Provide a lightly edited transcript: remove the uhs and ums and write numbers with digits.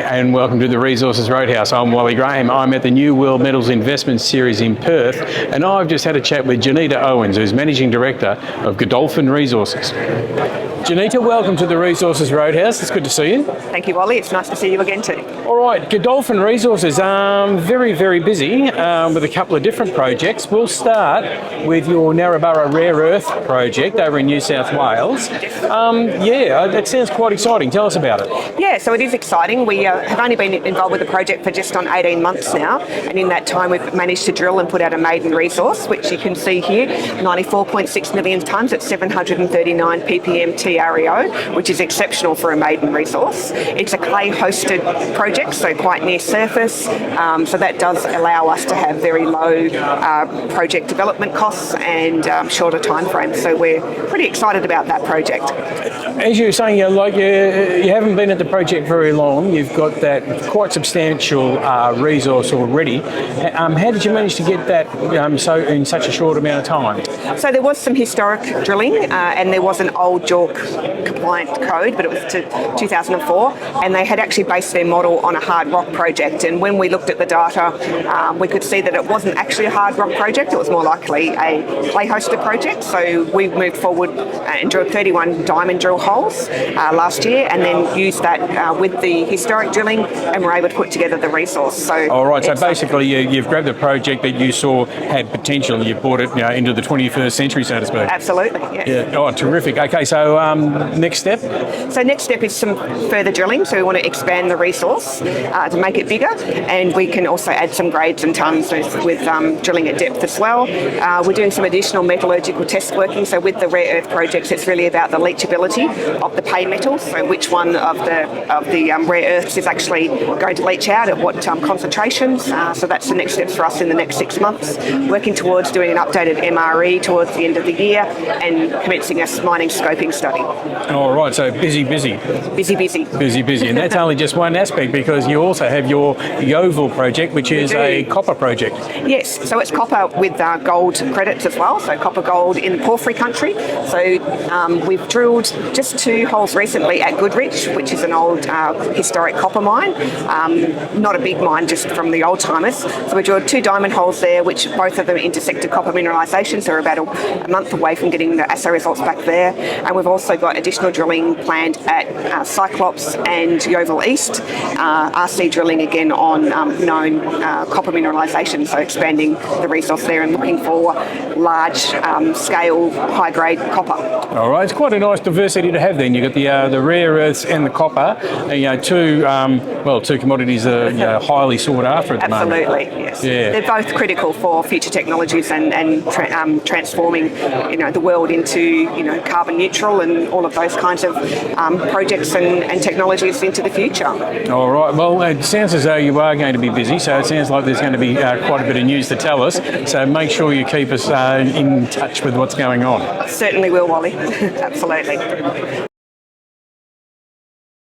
and welcome to the Resources Roadhouse. I'm Wally Graham. I'm at the New World Metals Investment Series in Perth, and I've just had a chat with Jeneta Owens, who's Managing Director of Godolphin Resources. Jeneta, welcome to the Resources Roadhouse. It's good to see you. Thank you, Wally. It's nice to see you again too. All right, Godolphin Resources, very, very busy with a couple of different projects. We'll start with your Narrabri Rare Earth project over in New South Wales. That sounds quite exciting. Tell us about it. Yeah, so it is exciting. We have only been involved with the project for just on 18 months now, and in that time we've managed to drill and put out a maiden resource, which you can see here, 94.6 million tonnes at 739 ppm TREO, which is exceptional for a maiden resource. It's a clay-hosted project, so quite near surface, so that does allow us to have very low project development costs and shorter timeframes. So we're pretty excited about that project. As you were saying, you haven't been at the project very long. You've got that quite substantial resource already. How did you manage to get that in such a short amount of time? So there was some historic drilling, and there was an old JORC compliant code, but it was to 2004, and they had actually based their model on a hard rock project. And when we looked at the data, we could see that it wasn't actually a hard rock project. It was more likely a clay-hosted project. So we moved forward and drilled 31 diamond drill holes last year, and then used that with the historic drilling, and were able to put together the resource. So, all right. So basically, you've grabbed a project that you saw had potential, and you brought it into the 21st century, so to speak. Absolutely. Yes. Yeah. Oh, terrific. Okay. So next step. So next step is some further drilling. So we want to expand the resource to make it bigger, and we can also add some grades and tonnes with drilling at depth as well. We're doing some additional metallurgical test working. So with the rare earth projects, it's really about the leachability of the pay metals. So which one of the rare earths is actually going to leach out at what concentrations. So that's the next steps for us in the next 6 months. Working towards doing an updated MRE towards the end of the year and commencing a mining scoping study. All right. So busy. Busy. And that's only just one aspect, because you also have your Yeovil project, which is a copper project. Yes. So it's copper with gold credits as well. So copper gold in porphyry country. So we've drilled just 2 holes recently at Goodrich, which is an old historic copper mine. Not a big mine, just from the old timers. So we drilled 2 diamond holes there, which both of them intersected copper mineralisation. So we're about a month away from getting the assay results back there. And we've also got additional drilling planned at Cyclops and Yeovil East. RC drilling again on known copper mineralisation. So expanding the resource there and looking for large scale, high grade copper. All right, it's quite a nice diversity to have then. You've got the rare earths and the copper, two commodities that are highly sought after at the moment. Absolutely, yes. Yeah. They're both critical for future technologies and transforming the world into carbon neutral and all of those kinds of projects and technologies into the future. All right, well, it sounds as though you are going to be busy, so it sounds like there's going to be quite a bit of news to tell us, so make sure you keep us in touch with what's going on. Certainly will, Wally. Absolutely.